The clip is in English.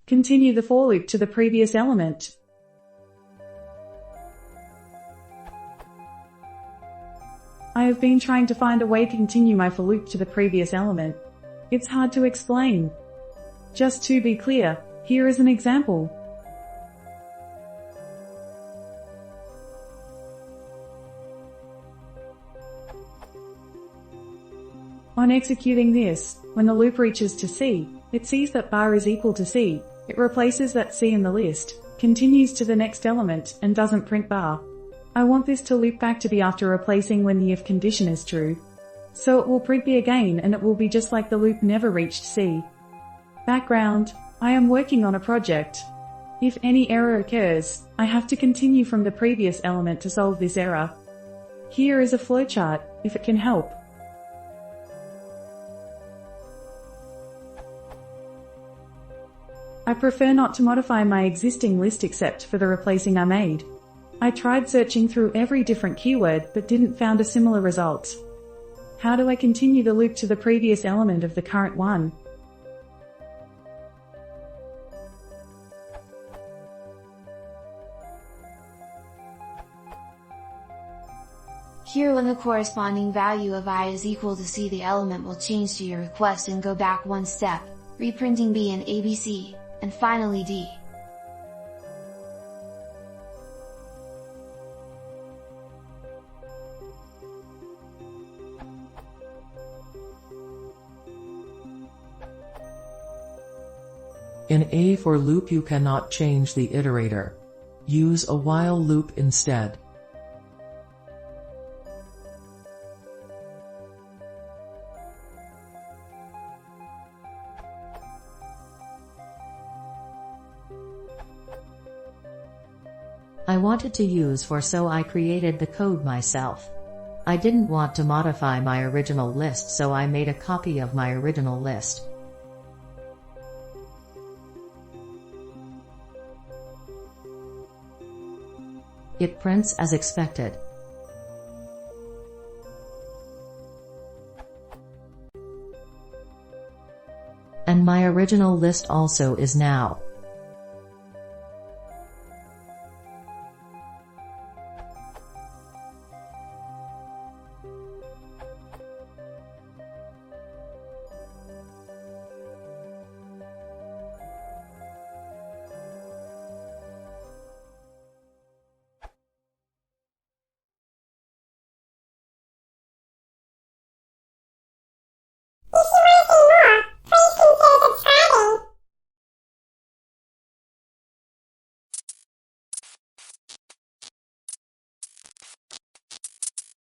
Continue the for loop to the previous element. I have been trying to find a way to continue my for loop to the previous element. It's hard to explain. Just to be clear, here is an example. On executing this, when the loop reaches to C, it sees that bar is equal to C, it replaces that C in the list, continues to the next element, and doesn't print bar. I want this to loop back to B after replacing when the if condition is true. So it will print B again and it will be just like the loop never reached C. Background: I am working on a project. If any error occurs, I have to continue from the previous element to solve this error. Here is a flowchart, if it can help. I prefer not to modify my existing list except for the replacing I made. I tried searching through every different keyword but didn't found a similar result. How do I continue the loop to the previous element of the current one? Here, when the corresponding value of I is equal to C, the element will change to your request and go back one step, reprinting B and ABC, and finally D. In a for loop you cannot change the iterator. Use a while loop instead. I wanted to use for, so I created the code myself. I didn't want to modify my original list, so I made a copy of my original list. It prints as expected. And my original list also is now.